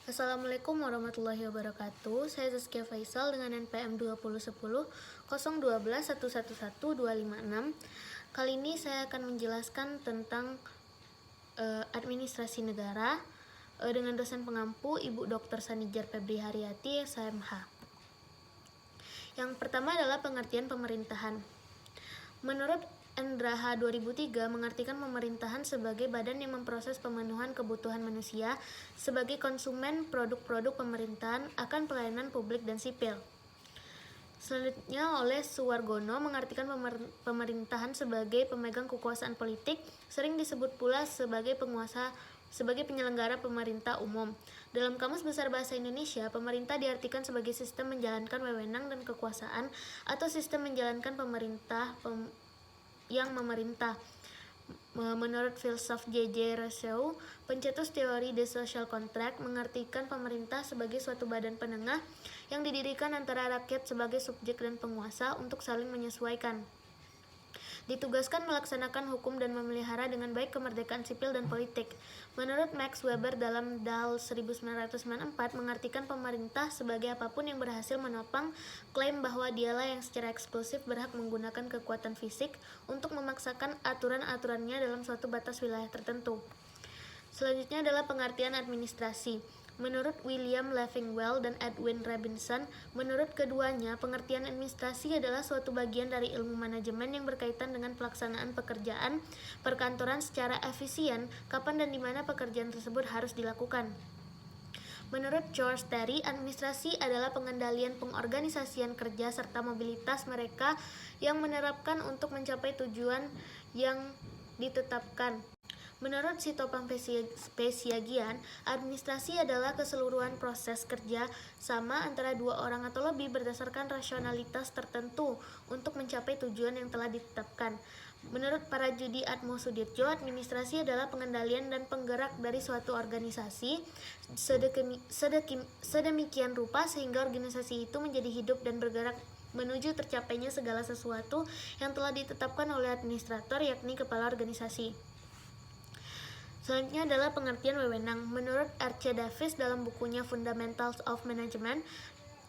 Assalamualaikum warahmatullahi wabarakatuh. Saya Zaskia Faisal dengan NPM 2010 012 111 256. Kali ini saya akan menjelaskan tentang administrasi negara dengan dosen pengampu Ibu Dr. Sanijar Febri Haryati, SMH. Yang pertama adalah pengertian pemerintahan. Menurut Endraha 2003 mengartikan pemerintahan sebagai badan yang memproses pemenuhan kebutuhan manusia sebagai konsumen produk-produk pemerintahan akan pelayanan publik dan sipil. Selanjutnya oleh Suwargono mengartikan pemerintahan sebagai pemegang kekuasaan politik, sering disebut pula sebagai penyelenggara pemerintah umum. Dalam Kamus Besar Bahasa Indonesia, pemerintah diartikan sebagai sistem menjalankan wewenang dan kekuasaan atau sistem menjalankan pemerintah yang memerintah. Menurut filsuf J.J. Rousseau, pencetus teori The Social Contract mengartikan pemerintah sebagai suatu badan penengah yang didirikan antara rakyat sebagai subjek dan penguasa untuk saling menyesuaikan. Ditugaskan melaksanakan hukum dan memelihara dengan baik kemerdekaan sipil dan politik. Menurut Max Weber dalam Dahl 1994 mengartikan pemerintah sebagai apapun yang berhasil menopang klaim bahwa dialah yang secara eksklusif berhak menggunakan kekuatan fisik untuk memaksakan aturan-aturannya dalam suatu batas wilayah tertentu. Selanjutnya adalah pengertian administrasi. Menurut William Leffingwell dan Edwin Robinson, menurut keduanya, pengertian administrasi adalah suatu bagian dari ilmu manajemen yang berkaitan dengan pelaksanaan pekerjaan perkantoran secara efisien, kapan dan di mana pekerjaan tersebut harus dilakukan. Menurut George Terry, administrasi adalah pengendalian pengorganisasian kerja serta mobilitas mereka yang menerapkan untuk mencapai tujuan yang ditetapkan. Menurut Sitopang Pesiagian, administrasi adalah keseluruhan proses kerja sama antara dua orang atau lebih berdasarkan rasionalitas tertentu untuk mencapai tujuan yang telah ditetapkan. Menurut Parajudi Atmosudirjo, administrasi adalah pengendalian dan penggerak dari suatu organisasi sedemikian rupa sehingga organisasi itu menjadi hidup dan bergerak menuju tercapainya segala sesuatu yang telah ditetapkan oleh administrator, yakni kepala organisasi. Selanjutnya adalah pengertian wewenang. Menurut R.C. Davis dalam bukunya Fundamentals of Management,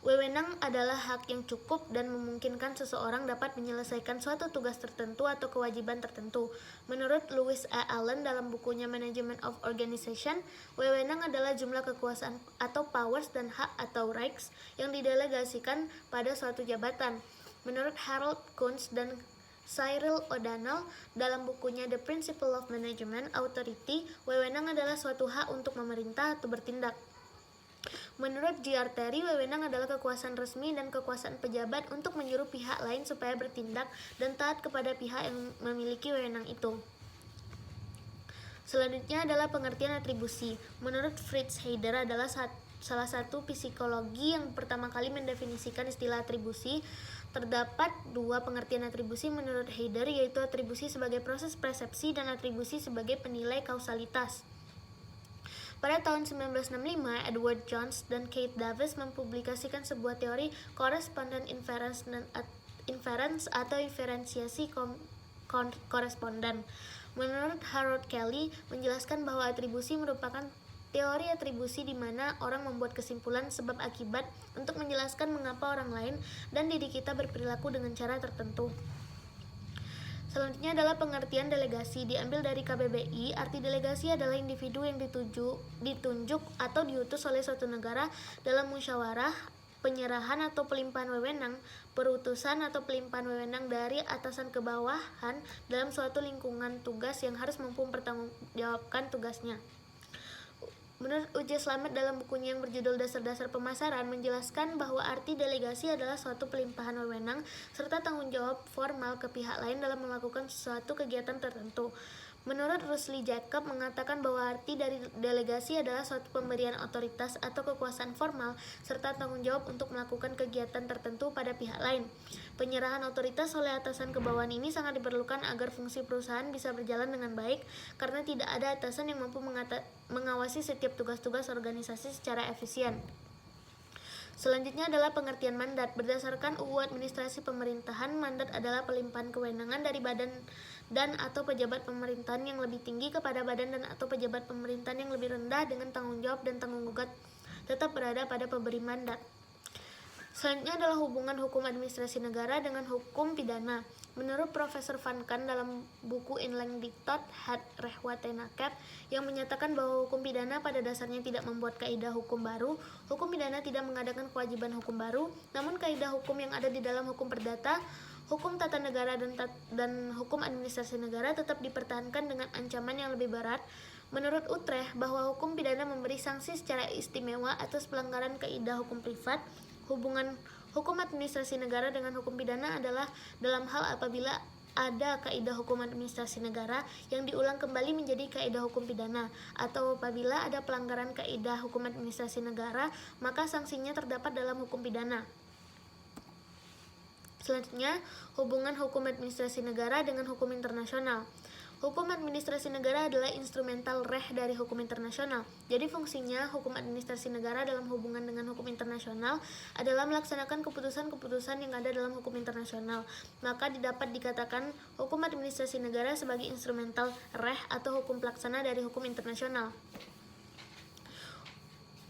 wewenang adalah hak yang cukup dan memungkinkan seseorang dapat menyelesaikan suatu tugas tertentu atau kewajiban tertentu. Menurut Lewis A. Allen dalam bukunya Management of Organization, wewenang adalah jumlah kekuasaan atau powers dan hak atau rights yang didelegasikan pada suatu jabatan. Menurut Harold Kuntz dan Cyril O'Donnell dalam bukunya The Principle of Management Authority, wewenang adalah suatu hak untuk memerintah atau bertindak. Menurut G.R. Terry, wewenang adalah kekuasaan resmi dan kekuasaan pejabat untuk menyuruh pihak lain supaya bertindak dan taat kepada pihak yang memiliki wewenang itu. Selanjutnya adalah pengertian atribusi. Menurut Fritz Heider adalah salah satu psikologi yang pertama kali mendefinisikan istilah atribusi. Terdapat dua pengertian atribusi menurut Heider, yaitu atribusi sebagai proses persepsi dan atribusi sebagai penilai kausalitas. Pada tahun 1965, Edward Jones dan Keith Davis mempublikasikan sebuah teori correspondent inference atau inferensiasi koresponden. Menurut Harold Kelly, menjelaskan bahwa atribusi merupakan teori atribusi di mana orang membuat kesimpulan sebab akibat untuk menjelaskan mengapa orang lain dan diri kita berperilaku dengan cara tertentu. Selanjutnya adalah pengertian delegasi. Diambil dari KBBI, arti delegasi adalah individu yang ditunjuk atau diutus oleh suatu negara dalam musyawarah, penyerahan atau pelimpahan wewenang, perutusan atau pelimpahan wewenang dari atasan ke bawahan dalam suatu lingkungan tugas yang harus mampu mempertanggungjawabkan tugasnya. Menurut U.J. Slamet dalam bukunya yang berjudul Dasar-Dasar Pemasaran menjelaskan bahwa arti delegasi adalah suatu pelimpahan wewenang serta tanggung jawab formal ke pihak lain dalam melakukan suatu kegiatan tertentu. Menurut Rusli Jacob mengatakan bahwa arti dari delegasi adalah suatu pemberian otoritas atau kekuasaan formal serta tanggung jawab untuk melakukan kegiatan tertentu pada pihak lain. Penyerahan otoritas oleh atasan ke bawahan ini sangat diperlukan agar fungsi perusahaan bisa berjalan dengan baik karena tidak ada atasan yang mampu mengawasi setiap tugas-tugas organisasi secara efisien. Selanjutnya adalah pengertian mandat. Berdasarkan UU Administrasi Pemerintahan, mandat adalah pelimpahan kewenangan dari badan dan atau pejabat pemerintahan yang lebih tinggi kepada badan dan atau pejabat pemerintahan yang lebih rendah dengan tanggung jawab dan tanggung tetap berada pada pemberi mandat. Selanjutnya adalah hubungan hukum administrasi negara dengan hukum pidana. Menurut Profesor Van Kan dalam buku Inlang Diktat Het Rechwatenakep yang menyatakan bahwa hukum pidana pada dasarnya tidak membuat kaidah hukum baru, hukum pidana tidak mengadakan kewajiban hukum baru, namun kaidah hukum yang ada di dalam hukum perdata, hukum tata negara dan hukum administrasi negara tetap dipertahankan dengan ancaman yang lebih berat. Menurut Utrecht bahwa hukum pidana memberi sanksi secara istimewa atas pelanggaran kaidah hukum privat. Hubungan hukum administrasi negara dengan hukum pidana adalah dalam hal apabila ada kaidah hukum administrasi negara yang diulang kembali menjadi kaidah hukum pidana, atau apabila ada pelanggaran kaidah hukum administrasi negara, maka sanksinya terdapat dalam hukum pidana. Selanjutnya, hubungan hukum administrasi negara dengan hukum internasional. Hukum administrasi negara adalah instrumental reh dari hukum internasional. Jadi fungsinya hukum administrasi negara dalam hubungan dengan hukum internasional adalah melaksanakan keputusan-keputusan yang ada dalam hukum internasional. Maka dapat dikatakan hukum administrasi negara sebagai instrumental reh atau hukum pelaksana dari hukum internasional.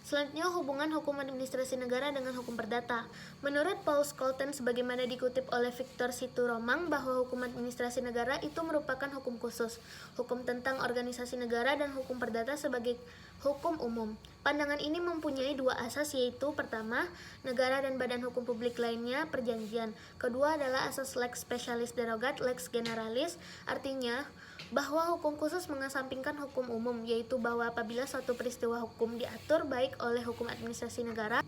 Selanjutnya, hubungan hukum administrasi negara dengan hukum perdata. Menurut Paul Scholten, sebagaimana dikutip oleh Victor Situromang, bahwa hukum administrasi negara itu merupakan hukum khusus, hukum tentang organisasi negara, dan hukum perdata sebagai hukum umum. Pandangan ini mempunyai dua asas, yaitu pertama, negara dan badan hukum publik lainnya perjanjian. Kedua adalah asas lex specialis derogat lex generalis, artinya bahwa hukum khusus mengesampingkan hukum umum, yaitu bahwa apabila suatu peristiwa hukum diatur baik oleh hukum administrasi negara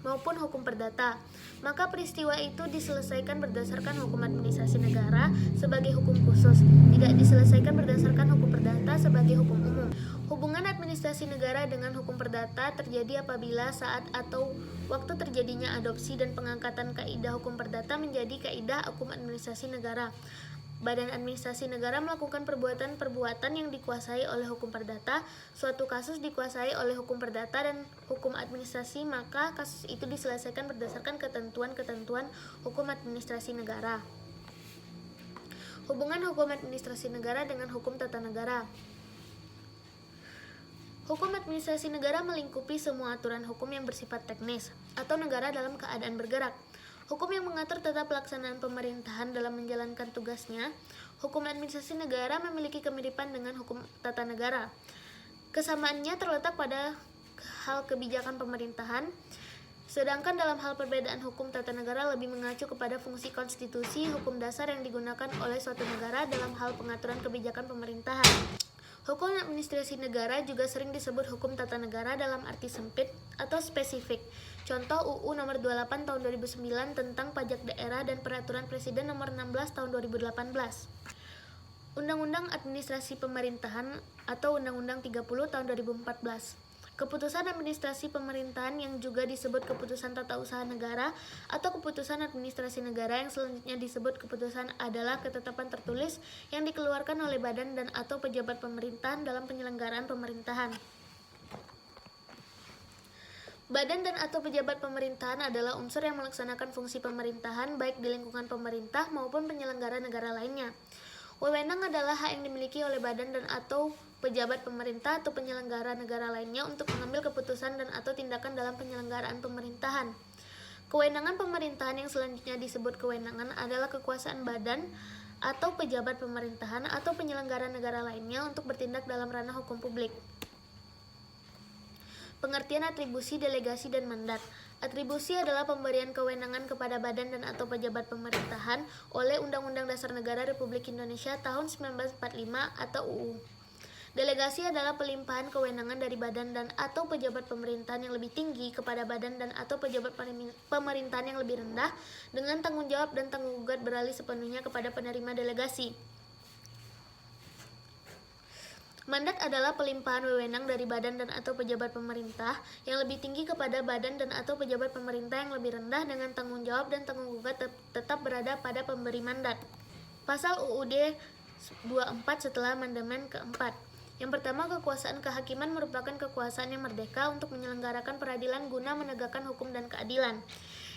maupun hukum perdata, maka peristiwa itu diselesaikan berdasarkan hukum administrasi negara sebagai hukum khusus, tidak diselesaikan berdasarkan hukum perdata sebagai hukum umum. Hubungan administrasi negara dengan hukum perdata terjadi apabila saat atau waktu terjadinya adopsi dan pengangkatan kaidah hukum perdata menjadi kaidah hukum administrasi negara. Badan administrasi negara melakukan perbuatan-perbuatan yang dikuasai oleh hukum perdata. Suatu kasus dikuasai oleh hukum perdata dan hukum administrasi, maka kasus itu diselesaikan berdasarkan ketentuan-ketentuan hukum administrasi negara. Hubungan hukum administrasi negara dengan hukum tata negara. Hukum administrasi negara melingkupi semua aturan hukum yang bersifat teknis atau negara dalam keadaan bergerak. Hukum yang mengatur tata pelaksanaan pemerintahan dalam menjalankan tugasnya. Hukum administrasi negara memiliki kemiripan dengan hukum tata negara. Kesamaannya terletak pada hal kebijakan pemerintahan, sedangkan dalam hal perbedaan hukum tata negara lebih mengacu kepada fungsi konstitusi hukum dasar yang digunakan oleh suatu negara dalam hal pengaturan kebijakan pemerintahan. Hukum administrasi negara juga sering disebut hukum tata negara dalam arti sempit atau spesifik. Contoh UU nomor 28 tahun 2009 tentang pajak daerah dan peraturan presiden nomor 16 tahun 2018. Undang-Undang Administrasi Pemerintahan atau Undang-Undang 30 tahun 2014. Keputusan administrasi pemerintahan yang juga disebut keputusan tata usaha negara atau keputusan administrasi negara yang selanjutnya disebut keputusan adalah ketetapan tertulis yang dikeluarkan oleh badan dan atau pejabat pemerintahan dalam penyelenggaraan pemerintahan. Badan dan atau pejabat pemerintahan adalah unsur yang melaksanakan fungsi pemerintahan baik di lingkungan pemerintah maupun penyelenggara negara lainnya. Wewenang adalah hak yang dimiliki oleh badan dan atau pejabat pemerintah atau penyelenggara negara lainnya untuk mengambil keputusan dan atau tindakan dalam penyelenggaraan pemerintahan. Kewenangan pemerintahan yang selanjutnya disebut kewenangan adalah kekuasaan badan atau pejabat pemerintahan atau penyelenggara negara lainnya untuk bertindak dalam ranah hukum publik. Pengertian atribusi, delegasi, dan mandat. Atribusi adalah pemberian kewenangan kepada badan dan atau pejabat pemerintahan oleh Undang-Undang Dasar Negara Republik Indonesia tahun 1945 atau UU. Delegasi adalah pelimpahan kewenangan dari badan dan atau pejabat pemerintahan yang lebih tinggi kepada badan dan atau pejabat pemerintahan yang lebih rendah dengan tanggung jawab dan tanggung gugat beralih sepenuhnya kepada penerima delegasi. Mandat adalah pelimpahan wewenang dari badan dan atau pejabat pemerintah yang lebih tinggi kepada badan dan atau pejabat pemerintah yang lebih rendah dengan tanggung jawab dan tanggung gugat tetap berada pada pemberi mandat. Pasal UUD 24 setelah amandemen keempat. Yang pertama, kekuasaan kehakiman merupakan kekuasaan yang merdeka untuk menyelenggarakan peradilan guna menegakkan hukum dan keadilan.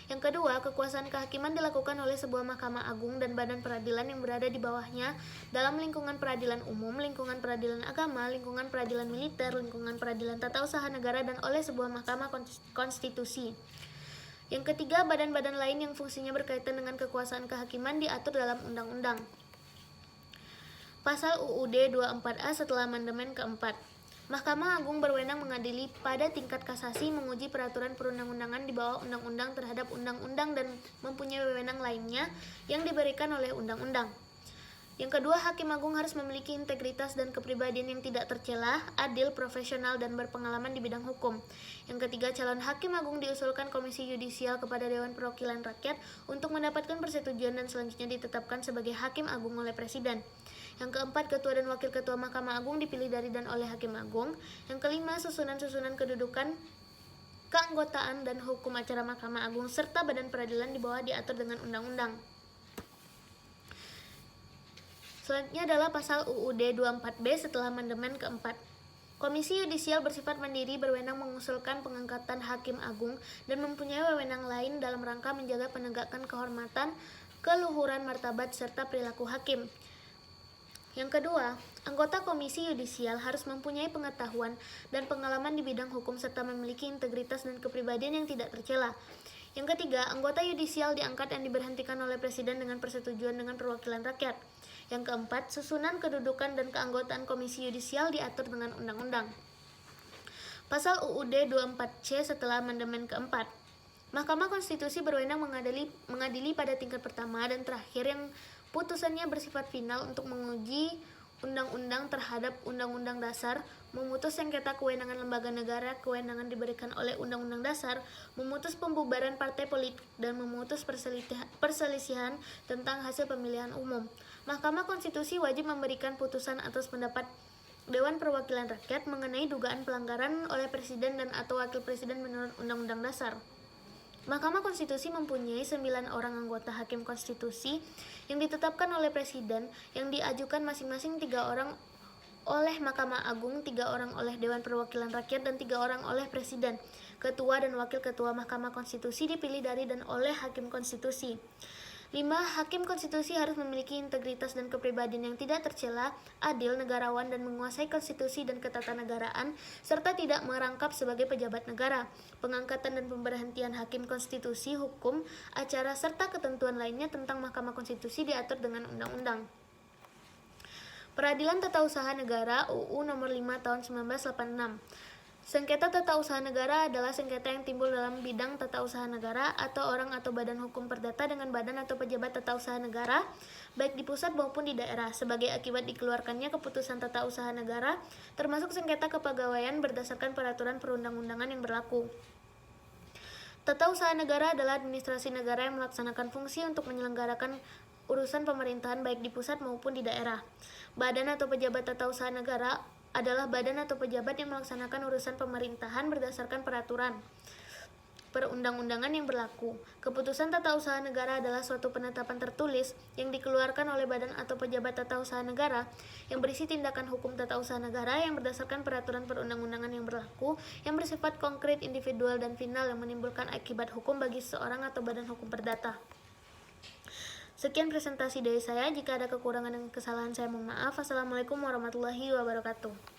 Yang kedua, kekuasaan kehakiman dilakukan oleh sebuah mahkamah agung dan badan peradilan yang berada di bawahnya dalam lingkungan peradilan umum, lingkungan peradilan agama, lingkungan peradilan militer, lingkungan peradilan tata usaha negara, dan oleh sebuah mahkamah konstitusi. Yang ketiga, badan-badan lain yang fungsinya berkaitan dengan kekuasaan kehakiman diatur dalam undang-undang. Pasal UUD 24A setelah amandemen keempat. Mahkamah Agung berwenang mengadili pada tingkat kasasi, menguji peraturan perundang-undangan di bawah undang-undang terhadap undang-undang, dan mempunyai wewenang lainnya yang diberikan oleh undang-undang. Yang kedua, Hakim Agung harus memiliki integritas dan kepribadian yang tidak tercela, adil, profesional, dan berpengalaman di bidang hukum. Yang ketiga, calon Hakim Agung diusulkan Komisi Yudisial kepada Dewan Perwakilan Rakyat untuk mendapatkan persetujuan dan selanjutnya ditetapkan sebagai Hakim Agung oleh Presiden. Yang keempat, Ketua dan Wakil Ketua Mahkamah Agung dipilih dari dan oleh Hakim Agung. Yang kelima, susunan-susunan kedudukan, keanggotaan, dan hukum acara Mahkamah Agung serta badan peradilan di bawah diatur dengan undang-undang. Selanjutnya adalah pasal UUD 24B setelah amandemen keempat. Komisi Yudisial bersifat mandiri, berwenang mengusulkan pengangkatan Hakim Agung dan mempunyai wewenang lain dalam rangka menjaga penegakan kehormatan, keluhuran martabat, serta perilaku hakim. Yang kedua, anggota Komisi Yudisial harus mempunyai pengetahuan dan pengalaman di bidang hukum serta memiliki integritas dan kepribadian yang tidak tercela. Yang ketiga, anggota yudisial diangkat dan diberhentikan oleh Presiden dengan persetujuan dengan perwakilan rakyat. Yang keempat, susunan kedudukan dan keanggotaan Komisi Yudisial diatur dengan undang-undang. Pasal UUD 24C setelah amandemen keempat. Mahkamah Konstitusi berwenang mengadili pada tingkat pertama dan terakhir yang putusannya bersifat final untuk menguji undang-undang terhadap undang-undang dasar, memutus sengketa kewenangan lembaga negara, kewenangan diberikan oleh undang-undang dasar, memutus pembubaran partai politik, dan memutus perselisihan tentang hasil pemilihan umum. Mahkamah Konstitusi wajib memberikan putusan atas pendapat Dewan Perwakilan Rakyat mengenai dugaan pelanggaran oleh Presiden dan atau Wakil Presiden menurut Undang-Undang Dasar. Mahkamah Konstitusi mempunyai 9 orang anggota Hakim Konstitusi yang ditetapkan oleh Presiden, yang diajukan masing-masing 3 orang oleh Mahkamah Agung, 3 orang oleh Dewan Perwakilan Rakyat, dan 3 orang oleh Presiden. Ketua dan Wakil Ketua Mahkamah Konstitusi dipilih dari dan oleh Hakim Konstitusi. 5. Hakim Konstitusi harus memiliki integritas dan kepribadian yang tidak tercela, adil, negarawan, dan menguasai konstitusi dan ketatanegaraan, serta tidak merangkap sebagai pejabat negara. Pengangkatan dan pemberhentian Hakim Konstitusi, hukum, acara, serta ketentuan lainnya tentang Mahkamah Konstitusi diatur dengan undang-undang. Peradilan Tata Usaha Negara UU Nomor 5 Tahun 1986. Sengketa tata usaha negara adalah sengketa yang timbul dalam bidang tata usaha negara atau orang atau badan hukum perdata dengan badan atau pejabat tata usaha negara, baik di pusat maupun di daerah, sebagai akibat dikeluarkannya keputusan tata usaha negara, termasuk sengketa kepegawaian berdasarkan peraturan perundang-undangan yang berlaku. Tata usaha negara adalah administrasi negara yang melaksanakan fungsi untuk menyelenggarakan urusan pemerintahan baik di pusat maupun di daerah. Badan atau pejabat tata usaha negara adalah badan atau pejabat yang melaksanakan urusan pemerintahan berdasarkan peraturan perundang-undangan yang berlaku. Keputusan tata usaha negara adalah suatu penetapan tertulis yang dikeluarkan oleh badan atau pejabat tata usaha negara yang berisi tindakan hukum tata usaha negara yang berdasarkan peraturan perundang-undangan yang berlaku, yang bersifat konkret, individual, dan final, yang menimbulkan akibat hukum bagi seseorang atau badan hukum perdata. Sekian presentasi dari saya. Jika ada kekurangan dan kesalahan, saya mohon maaf. Assalamualaikum warahmatullahi wabarakatuh.